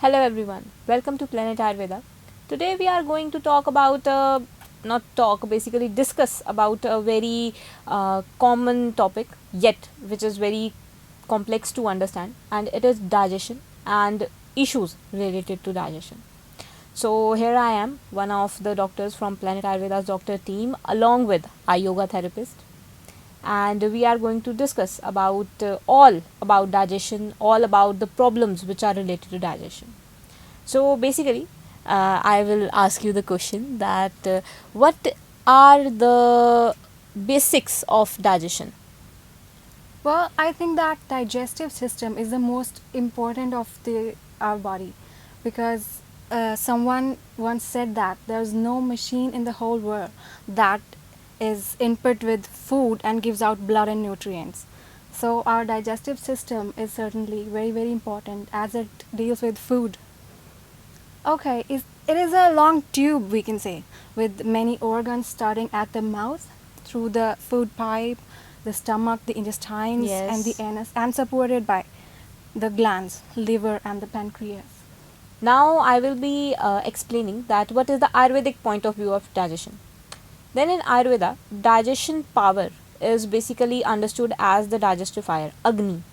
Hello everyone, welcome to Planet Ayurveda. Today we are going to talk about, not talk, basically discuss about a very common topic yet which is very complex to understand, and it is digestion and issues related to digestion. So here I am, one of the doctors from Planet Ayurveda's doctor team along with a yoga therapist, and we are going to discuss about all about digestion, all about the problems which are related to digestion. So basically, I will ask you the question that what are the basics of digestion? Well, I think that digestive system is the most important of our body because someone once said that there's no machine in the whole world that is input with food and gives out blood and nutrients. So our digestive system is certainly very very important as it deals with food. Okay, it is a long tube, we can say, with many organs starting at the mouth, through the food pipe, the stomach, the intestines, and the Yes. anus, and supported by the glands, liver, and the pancreas. Now I will be explaining that what is the Ayurvedic point of view of digestion. Then in Ayurveda, digestion power is basically understood as the digestive fire, Agni.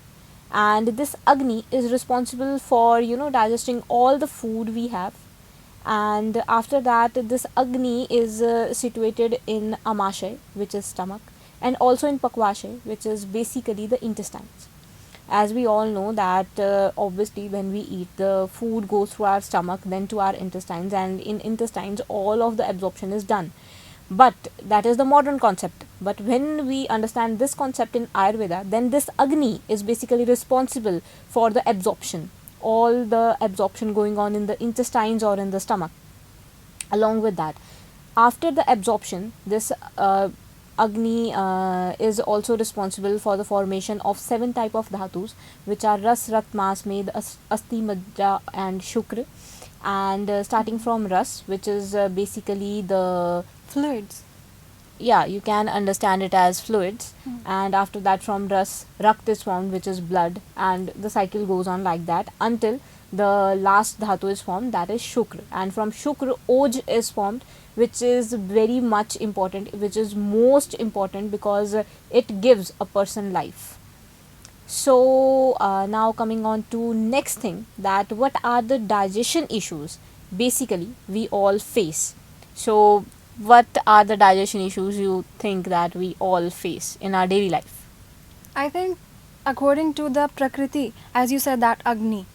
And this Agni is responsible for digesting all the food we have, and after that this Agni is situated in Amashay, which is stomach, and also in Pakwashay, which is basically the intestines. As we all know that obviously when we eat, the food goes through our stomach, then to our intestines, and in intestines all of the absorption is done. But that is the modern concept. But when we understand this concept in Ayurveda, then this Agni is basically responsible for the absorption, all the absorption going on in the intestines or in the stomach. Along with that, after the absorption, this Agni is also responsible for the formation of seven type of dhatus, which are Ras, Rat, Mas, Med, Asti, Madra, and Shukra. And starting from Ras, which is basically the, Fluids. yeah, you can understand it as fluids. And after that, from Ras, Rakt is formed, which is blood, and the cycle goes on like that until the last dhatu is formed, that is Shukra. And from Shukra, Oj is formed, which is very much important, which is most important because it gives a person life. So now coming on to next thing, that what are the digestion issues basically we all face. So what are the digestion issues you think that we all face in our daily life? I think, according to the Prakriti, as you said, that Agni.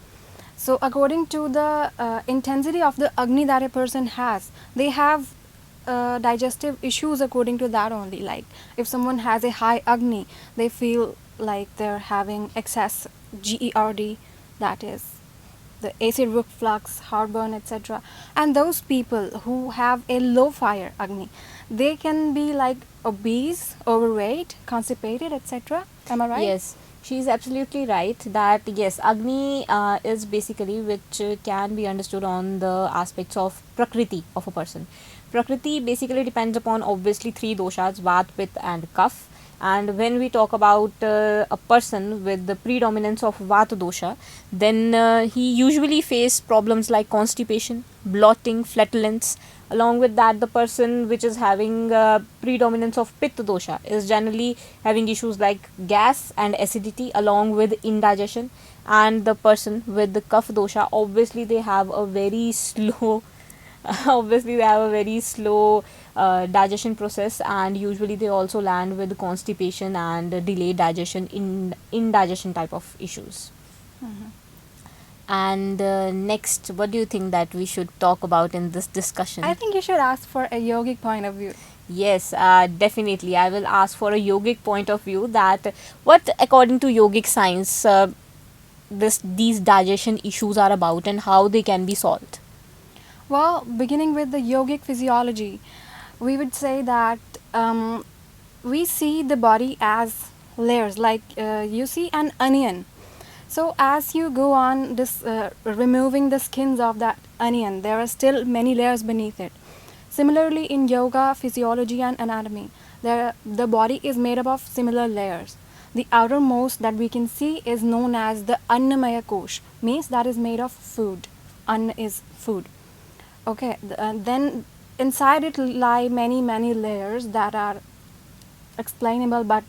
So, according to the intensity of the Agni that a person has, they have digestive issues according to that only. Like, if someone has a high Agni, they feel like they're having excess GERD, that is the acid reflux, heartburn, etc. And those people who have a low fire Agni, they can be like obese, overweight, constipated, etc. Am I right? Yes, she is absolutely right that yes, Agni is basically which can be understood on the aspects of Prakriti of a person. Prakriti basically depends upon obviously three doshas, Vat, Pitta, and Kapha. And when we talk about a person with the predominance of Vata dosha, then he usually face problems like constipation, bloating, flatulence. Along with that, the person which is having predominance of Pitta dosha is generally having issues like gas and acidity along with indigestion. And the person with the Kapha dosha, obviously they have a very slow obviously they have a very slow digestion process, and usually they also land with constipation and delayed digestion, in indigestion type of issues. Mhm. And next, what do you think that we should talk about in this discussion? I think you should ask for a yogic point of view. Yes, definitely I will ask for a yogic point of view, that what according to yogic science these digestion issues are about and how they can be solved. Well, beginning with the yogic physiology, we would say that we see the body as layers, like you see an onion. So, as you go on this removing the skins of that onion, there are still many layers beneath it. Similarly, in yoga, physiology, and anatomy, the body is made up of similar layers. The outermost that we can see is known as the Annamaya Kosh, means that is made of food. Anna is food. Okay, then inside it lie many layers that are explainable but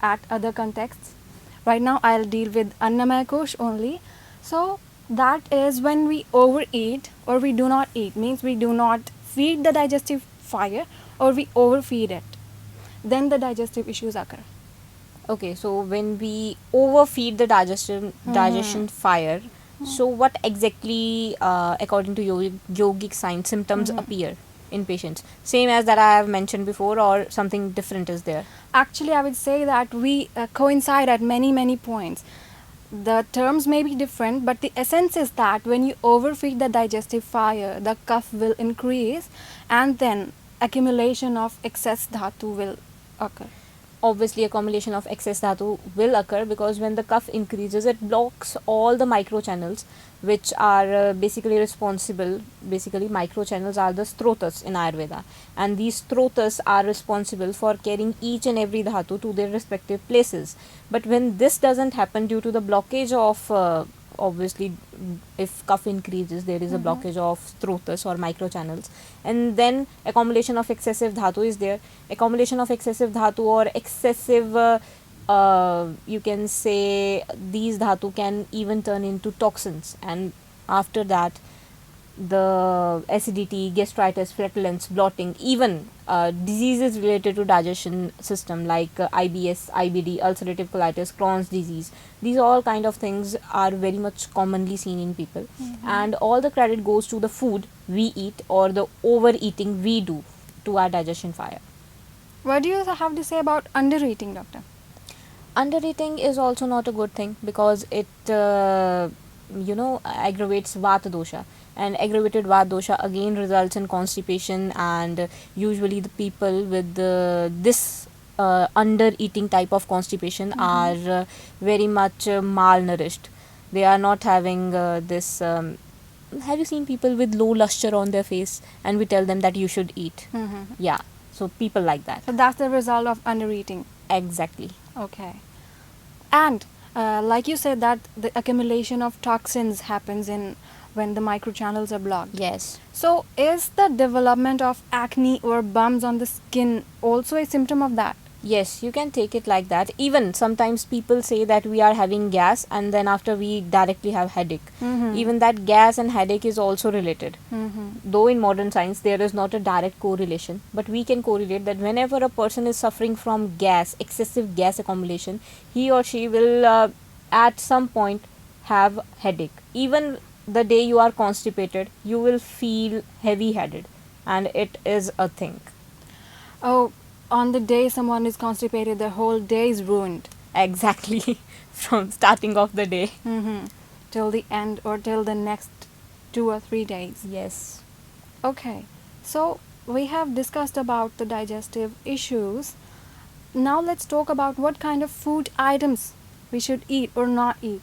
at other contexts. Right now I'll deal with Annamaya Kosh only. So that is when we overeat or we do not eat, means we do not feed the digestive fire or we overfeed it. Then the digestive issues occur. Okay, so when we overfeed the digestion fire, so what exactly, according to yogic science, symptoms appear in patients? Same as that I have mentioned before, or something different is there? Actually, I would say that we coincide at many points. The terms may be different, but the essence is that when you overfeed the digestive fire, the cough will increase and then accumulation of excess dhatu will occur. Obviously, accumulation of excess dhatu will occur because when the cough increases, it blocks all the microchannels which are basically responsible. Basically, microchannels are the strotas in Ayurveda, and these strotas are responsible for carrying each and every dhatu to their respective places. But when this doesn't happen due to the blockage of obviously, if cough increases, there is a blockage of strotas or microchannels, and then accumulation of excessive dhatu is there. Accumulation of excessive dhatu or excessive you can say these dhatu can even turn into toxins, and after that the acidity, gastritis, flatulence, bloating, even diseases related to digestion system like IBS, IBD, ulcerative colitis, Crohn's disease. These all kind of things are very much commonly seen in people, and all the credit goes to the food we eat or the overeating we do to our digestion fire. What do you have to say about undereating, doctor? Undereating is also not a good thing because it aggravates vata dosha, and aggravated vata dosha again results in constipation, and usually the people with this under eating type of constipation are very much malnourished. They are not having this have you seen people with low luster on their face and we tell them that you should eat? Yeah, so people like that. So that's the result of undereating. Exactly. Okay. And like you said that the accumulation of toxins happens in when the microchannels are blocked. Yes. So is the development of acne or bumps on the skin also a symptom of that? Yes, you can take it like that. Even sometimes people say that we are having gas and then after we directly have headache. Even that gas and headache is also related. Though in modern science there is not a direct correlation, but we can correlate that whenever a person is suffering from gas, excessive gas accumulation, he or she will at some point have headache. Even the day you are constipated, you will feel heavy headed, and it is a thing. Oh, on the day someone is constipated, the whole day is ruined. Exactly. From starting of the day. Till the end or till the next 2 or 3 days. Yes. Okay, so we have discussed about the digestive issues. Now let's talk about what kind of food items we should eat or not eat.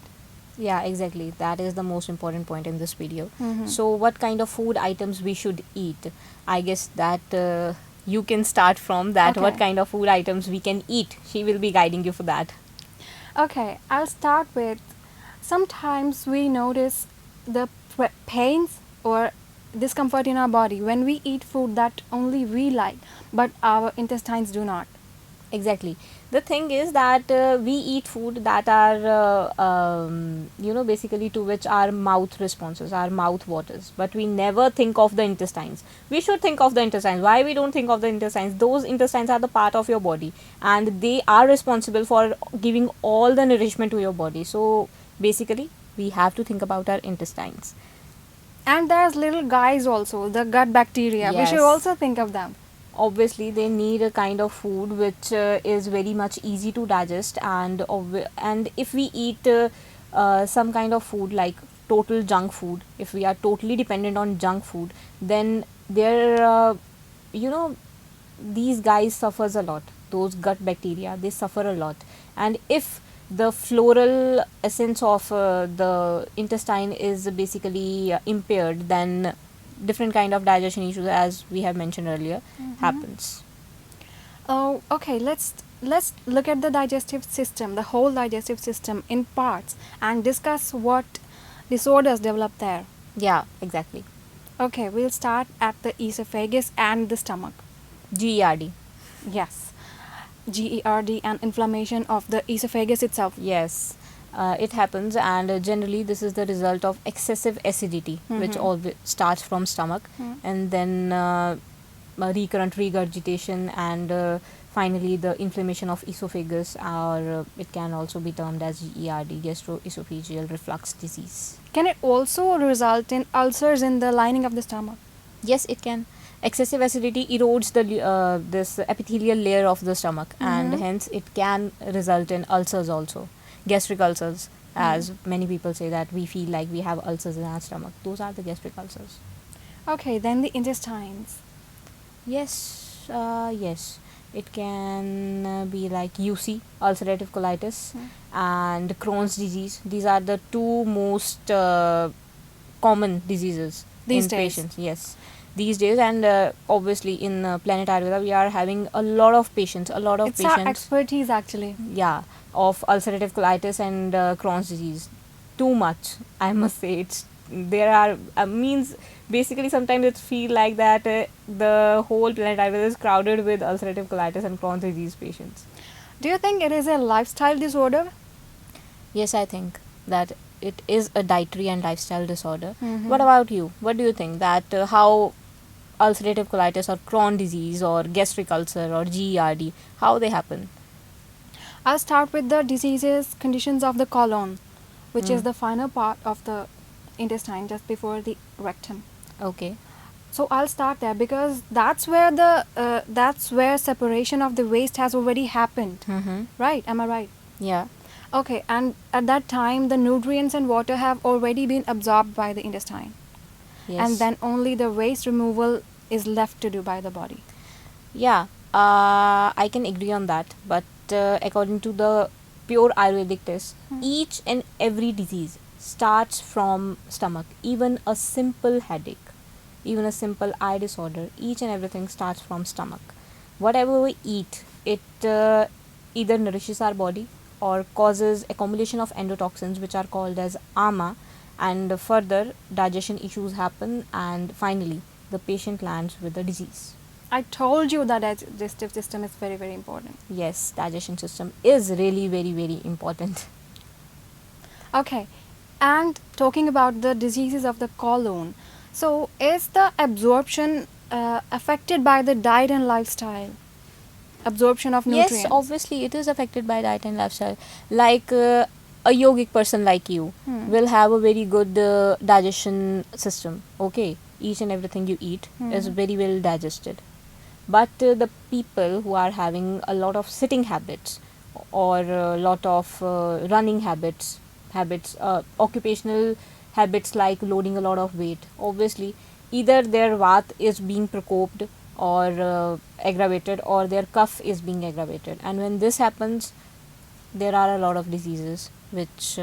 Yeah, exactly. That is the most important point in this video. So what kind of food items we should eat? I guess that you can start from that. Okay. What kind of food items we can eat? She will be guiding you for that. Okay, I'll start with sometimes we notice the pains or discomfort in our body when we eat food that only we like, but our intestines do not. Exactly. The thing is that we eat food that are, basically to which our mouth responses, our mouth waters. But we never think of the intestines. We should think of the intestines. Why we don't think of the intestines? Those intestines are the part of your body, and they are responsible for giving all the nourishment to your body. So basically, we have to think about our intestines. And there's little guys also, the gut bacteria. We should Yes. also think of them. Obviously they need a kind of food which is very much easy to digest, and if we eat some kind of food like total junk food, if we are totally dependent on junk food, then there these guys suffers a lot. Those gut bacteria, they suffer a lot, and if the floral essence of the intestine is basically impaired, then different kind of digestion issues, as we have mentioned earlier, happens. Oh, okay. Let's look at the digestive system, the whole digestive system in parts, and discuss what disorders develop there. Yeah, exactly. Okay, we'll start at the esophagus and the stomach. GERD. Yes. GERD and inflammation of the esophagus itself. Yes, it happens, and generally this is the result of excessive acidity, which Mhm. all starts from stomach, Mm. and then recurrent regurgitation, and finally the inflammation of esophagus, or it can also be termed as GERD, gastroesophageal reflux disease. Can it also result in ulcers in the lining of the stomach? Yes, it can. Excessive acidity erodes the this epithelial layer of the stomach, and Mhm. hence it can result in ulcers also, gastric ulcers. As many people say that we feel like we have ulcers in our stomach, those are the gastric ulcers. Okay, then the intestines. Yes, yes, it can be like UC, ulcerative colitis, Mm. and Crohn's disease. These are the two most common diseases These in days. patients. Yes, these days, and obviously in Planet Ayurveda, we are having a lot of patients. It's our expertise actually. Yeah, of ulcerative colitis and Crohn's disease. Too much, I must say. It's there are means basically sometimes it feel like that the whole Planet Ayurveda is crowded with ulcerative colitis and Crohn's disease patients. Do you think it is a lifestyle disorder? Yes, I think that it is a dietary and lifestyle disorder. Mhm. What about you? What do you think that how ulcerative colitis or Crohn disease or gastric ulcer or GERD, how they happen? I'll start with the diseases, conditions of the colon, which is Mm. the final part of the intestine just before the rectum. Okay. So I'll start there because that's where separation of the waste has already happened. Mm-hmm. Right? Am I right? Yeah. Okay, and at that time the nutrients and water have already been absorbed by the intestine. Yes. And then only the waste removal is left to do by the body. Yeah, I can agree on that. But according to the pure Ayurvedic test, each and every disease starts from stomach. Even a simple headache, even a simple eye disorder, each and everything starts from stomach. Whatever we eat, it either nourishes our body or causes accumulation of endotoxins, which are called as ama, and further digestion issues happen, and finally the patient lands with the disease. I told you that digestive system is very, very important. Yes, digestion system is really very very important. Okay, and talking about the diseases of the colon, so is the absorption affected by the diet and lifestyle? Absorption of nutrients? Yes, obviously it is affected by diet and lifestyle. Like a yogic person like you will have a very good digestion system. Okay, each and everything you eat is very well digested. But the people who are having a lot of sitting habits or a lot of running habits, occupational habits like loading a lot of weight, obviously either their vat is being precoped or aggravated, or their cough is being aggravated, and when this happens there are a lot of diseases which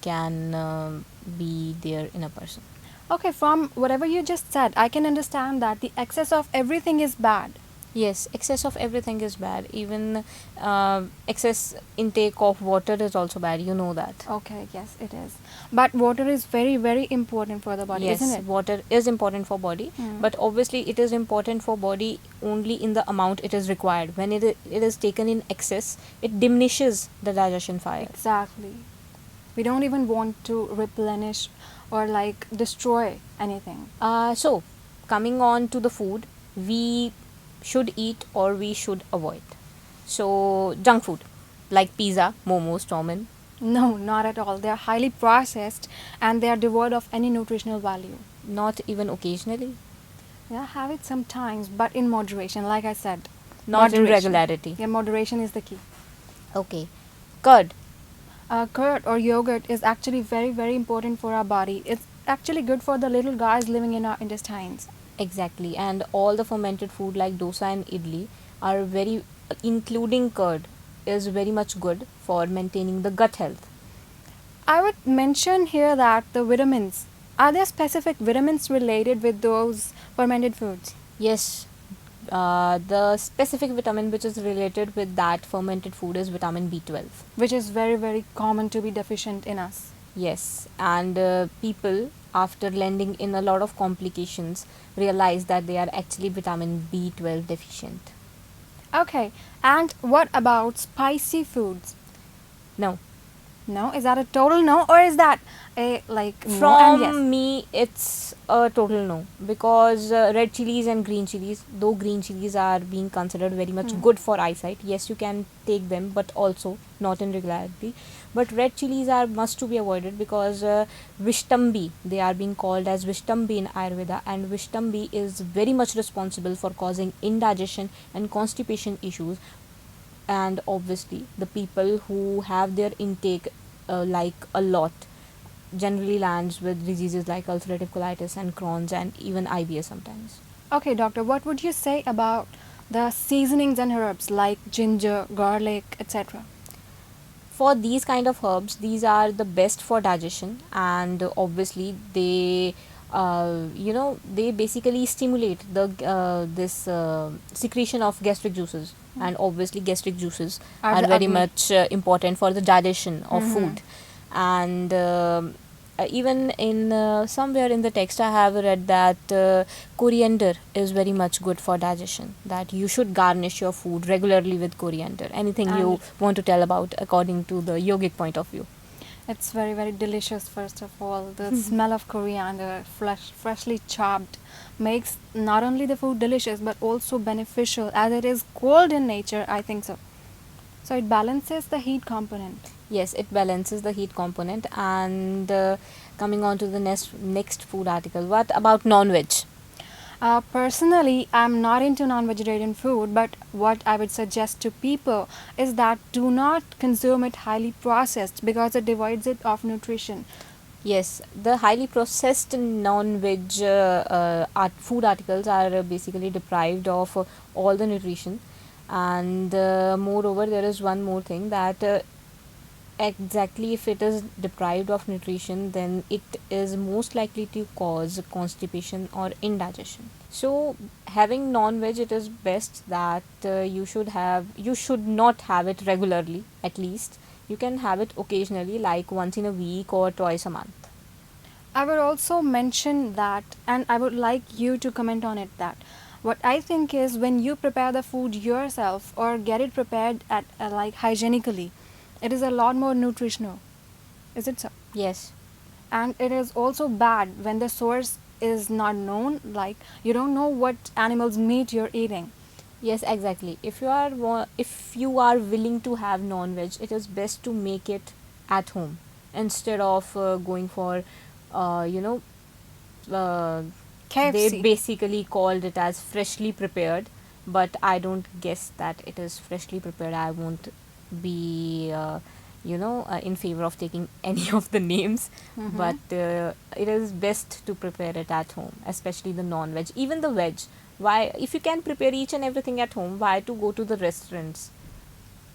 can be there in a person. Okay, from whatever you just said, I can understand that the excess of everything is bad. Yes, excess of everything is bad. Even excess intake of water is also bad, you know that. Okay, yes, it is. But water is very, very important for the body, Yes, isn't it? water is important for body, but obviously it is important for body only in the amount it is required. When it is taken in excess, it diminishes the digestion fire. Exactly. We don't even want to replenish or like destroy anything. So, coming on to the food, we should eat or we should avoid. So, junk food like pizza, momos, chow-mein. No, not at all. They are highly processed and they are devoid of any nutritional value. Not even occasionally. Yeah, have it sometimes, but in moderation, like I said. Not in Moderation. regularity. Yeah, moderation is the key. Okay. Curd. Curd or yogurt is actually very, very important for our body. It's actually good for the little guys living in our intestines. Exactly. And all the fermented food like dosa and idli are very, including curd, is very much good for maintaining the gut health. I would mention here that the vitamins, are there specific vitamins related with those fermented foods? Yes, the specific vitamin which is related with that fermented food is vitamin B12. Which is very, very common to be deficient in us. Yes, and people after landing in a lot of complications, realize that they are actually vitamin B12 deficient. Okay, and what about spicy foods? No, No, is that a total no, or is that a like no and yes? from me, it's a total no, because red chilies and green chilies, though green chilies are being considered very much good for eyesight, yes, you can take them, but also not in regularity. But red chilies are must to be avoided because Vishtambi, they are being called as Vishtambi in Ayurveda, and Vishtambi is very much responsible for causing indigestion and constipation issues. And obviously the people who have their intake like a lot generally lands with diseases like ulcerative colitis and Crohn's and even IBS sometimes. Okay, doctor, what would you say about the seasonings and herbs like ginger, garlic, etc.? For these kind of herbs, these are the best for digestion, and obviously they they basically stimulate the this secretion of gastric juices, and obviously gastric juices Are are the very ugly. much important for the digestion of food. And even in somewhere in the text I have read that coriander is very much good for digestion, that you should garnish your food regularly with coriander. Anything you And want to tell about according to the yogic point of view? it's very, very delicious, first of all. The smell of coriander, freshly chopped, makes not only the food delicious but also beneficial as it is cold in nature, I think so. So it balances the heat component. Yes, it balances the heat component. And coming on to the next food article, what about non-veg? Personally, I'm not into non-vegetarian food, but what I would suggest to people is that do not consume it highly processed because it devoids it of nutrition. Yes, the highly processed non-veg food articles are basically deprived of all the nutrition. And moreover, there is one more thing, that exactly if it is deprived of nutrition, then it is most likely to cause constipation or indigestion. So having non-veg, it is best that you should not have it regularly. At least you can have it occasionally, like once in a week or twice a month. I would also mention that, and I would like you to comment on it, that what I think is when you prepare the food yourself or get it prepared at like hygienically, it is a lot more nutritional. Is it so? Yes. And it is also bad when the source is not known, like you don't know what animal's meat you're eating. Yes, exactly. If you are willing to have non-veg, it is best to make it at home instead of going for, you know, they KFC. basically called it as freshly prepared, but I don't guess that it is freshly prepared. I won't be in favor of taking any of the names, but it is best to prepare it at home, especially the non-veg, even the veg. Why, if you can prepare each and everything at home, why to go to the restaurants?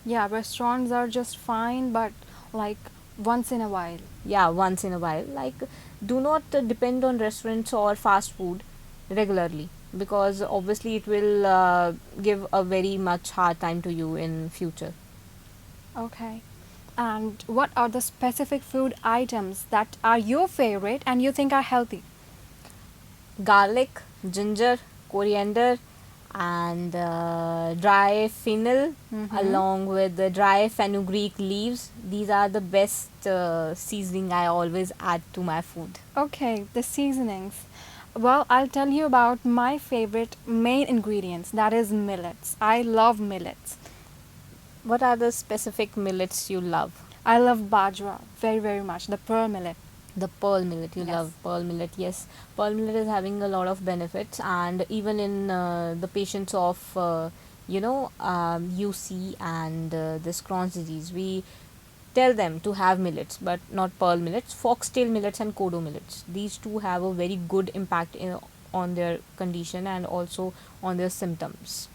Yeah, restaurants are just fine, but like once in a while. Yeah, once in a while. Like, do not depend on restaurants or fast food regularly, because obviously it will give a very much hard time to you in future. Okay. And what are the specific food items that are your favorite and you think are healthy? Garlic, ginger, coriander, and dry fennel, along with the dry fenugreek leaves. These are the best seasoning I always add to my food. Okay, the seasonings. Well, I'll tell you about my favorite main ingredients, that is millets. I love millets. What are the specific millets you love? I love bajra very, very much, the pearl millet. The pearl millet, you Yes. love pearl millet. Yes, pearl millet is having a lot of benefits, and even in the patients of UC and this Crohn's disease, we tell them to have millets, but not pearl millets, foxtail millets and kodo millets. These two have a very good impact on their condition and also on their symptoms.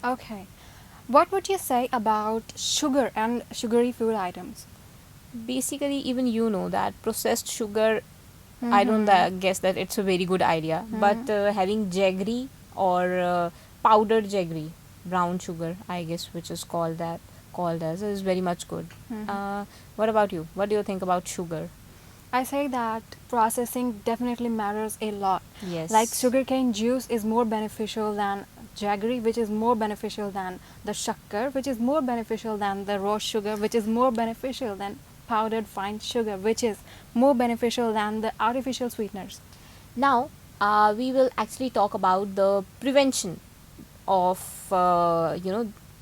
Okay. What would you say about sugar and sugary food items? Basically, even you know that processed sugar, I don't guess that it's a very good idea, but having jaggery or powdered jaggery, brown sugar, I guess, which is called as, is very much good. What about you? What do you think about sugar? I say that processing definitely matters a lot. Like Yes. sugarcane juice is more beneficial than jaggery, which is more beneficial than the shakkar, which is more beneficial than the raw sugar, which is more beneficial than powdered fine sugar, which is more beneficial than the artificial sweeteners. Now, we will actually talk about the prevention of,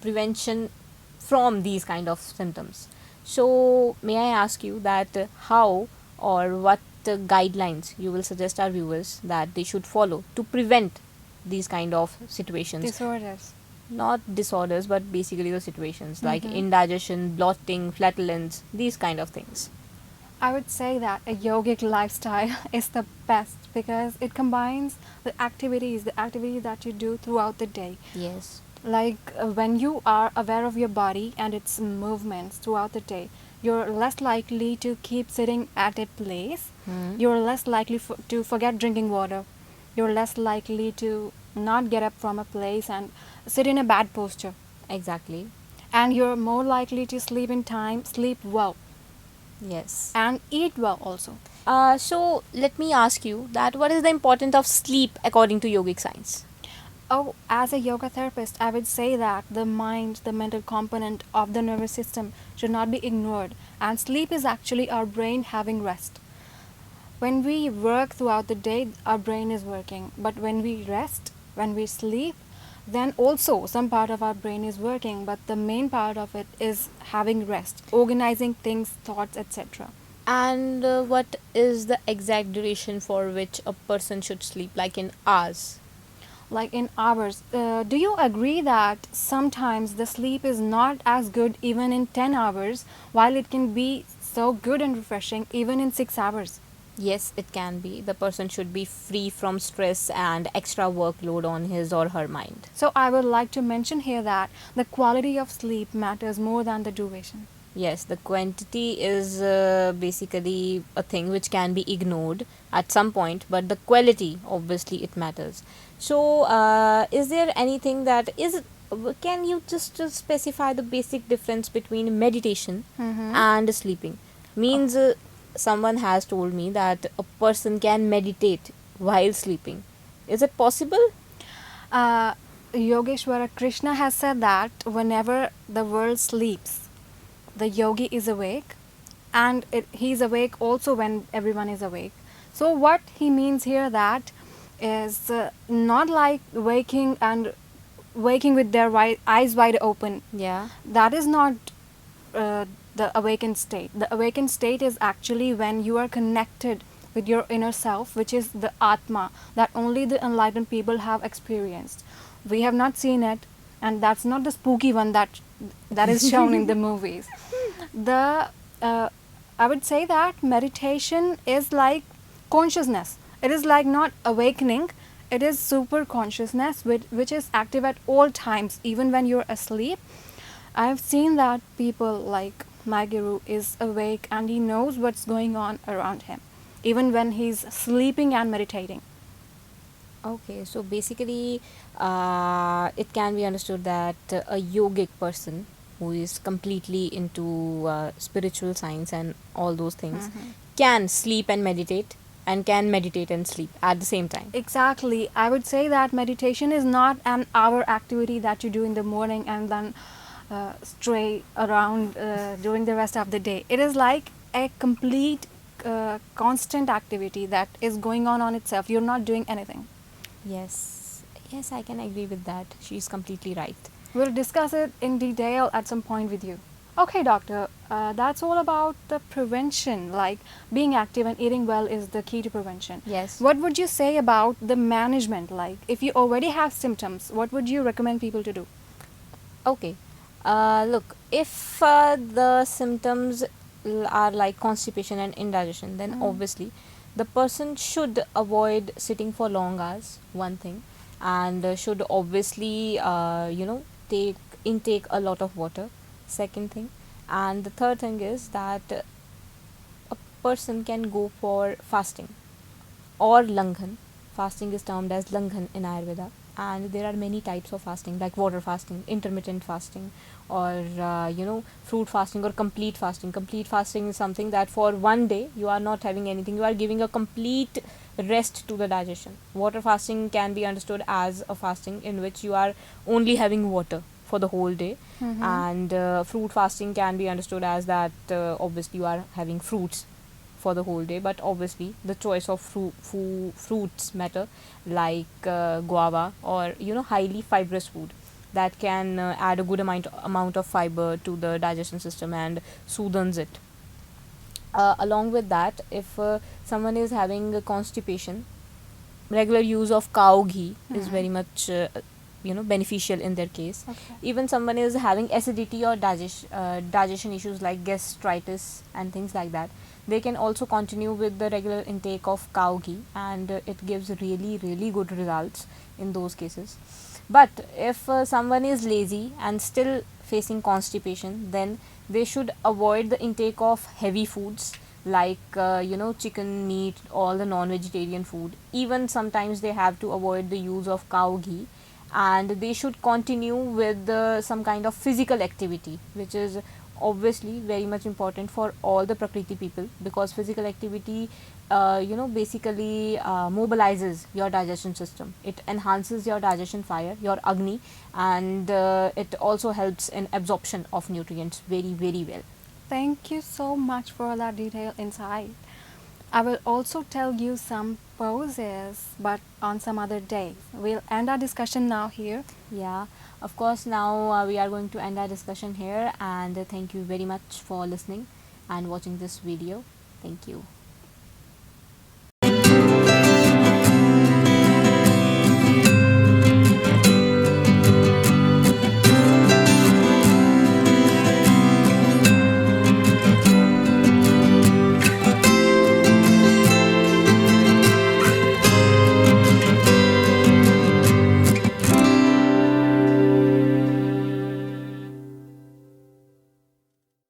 prevention from these kind of symptoms. So, may I ask you that how or what guidelines you will suggest our viewers that they should follow to prevent these kind of situations? Disorders. Not disorders, but basically the situations like Mhm. indigestion, bloating, flatulence, these kind of things. I would say that a yogic lifestyle is the best because it combines the activities that you do throughout the day. Yes. Like when you are aware of your body and its movements throughout the day, you're less likely to keep sitting at a place. Hmm. You're less likely to forget drinking water. You're less likely to not get up from a place and sit in a bad posture. Exactly. And you're more likely to sleep in time, sleep well, Yes. and eat well also. So let me ask you that what is the importance of sleep according to yogic science? Oh, as a yoga therapist, I would say that the mind, the mental component of the nervous system should not be ignored, and sleep is actually our brain having rest. When we work throughout the day, our brain is working, but when we rest, when we sleep, then also some part of our brain is working, but the main part of it is having rest, organizing things, thoughts, etc. And what is the exact duration for which a person should sleep, like in hours? Like in hours. Do you agree that sometimes the sleep is not as good even in 10 hours, while it can be so good and refreshing even in 6 hours? Yes, it can be. The person should be free from stress and extra workload on his or her mind. So, I would like to mention here that the quality of sleep matters more than the duration. Yes, the quantity is basically a thing which can be ignored at some point, but the quality, obviously, it matters. So, is there anything that is? Can you just specify the basic difference between meditation Mm-hmm. and sleeping? Means someone has told me that a person can meditate while sleeping. Is it possible? Yogeshwara Krishna has said that whenever the world sleeps, the yogi is awake, and he is awake also when everyone is awake. So what he means here that is not like waking with their eyes wide open. Yeah. That is not the awakened state. The awakened state is actually when you are connected with your inner self, which is the Atma, that only the enlightened people have experienced. We have not seen it, and that's not the spooky one that is shown in the movies. The I would say that meditation is like consciousness. It is like not awakening. It is super consciousness, which is active at all times, even when you're asleep. I've seen that people like my guru is awake and he knows what's going on around him, even when he's sleeping and meditating. Okay, so basically, it can be understood that a yogic person who is completely into spiritual science and all those things can sleep and meditate, and can meditate and sleep at the same time. Exactly. I would say that meditation is not an hour activity that you do in the morning and then stray around during the rest of the day. It is like a complete, constant activity that is going on itself. You're not doing anything. Yes, yes, I can agree with that. She's completely right. We'll discuss it in detail at some point with you. Okay, doctor, that's all about the prevention. Like being active and eating well is the key to prevention. Yes. What would you say about the management? Like, if you already have symptoms, what would you recommend people to do? Okay. Look, if the symptoms are like constipation and indigestion, then obviously the person should avoid sitting for long hours, one thing, and should obviously, take intake a lot of water, second thing, and the third thing is that a person can go for fasting or langhan. Fasting is termed as langhan in Ayurveda, and there are many types of fasting like water fasting, intermittent fasting, or fruit fasting or complete fasting. Complete fasting is something that for one day you are not having anything, you are giving a complete rest to the digestion. Water fasting can be understood as a fasting in which you are only having water for the whole day. And fruit fasting can be understood as that obviously you are having fruits for the whole day, but obviously the choice of fruits matter, like guava, or highly fibrous food that can add a good amount of fiber to the digestion system and soothes it. Along with that, if someone is having a constipation, regular use of cow ghee is very much beneficial in their case. Okay. Even someone is having acidity or digestion issues like gastritis and things like that, they can also continue with the regular intake of cow ghee, and it gives really really good results in those cases. But if someone is lazy and still facing constipation, then they should avoid the intake of heavy foods like chicken, meat, all the non-vegetarian food. Even sometimes they have to avoid the use of cow ghee, and they should continue with some kind of physical activity, which is obviously very much important for all the Prakriti people, because physical activity basically mobilizes your digestion system. It enhances your digestion fire, your Agni, and it also helps in absorption of nutrients very very well. Thank you so much for that detailed insight. I will also tell you some poses, but on some other day. We'll end our discussion now here. Yeah, of course. Now we are going to end our discussion here, and thank you very much for listening and watching this video. Thank you.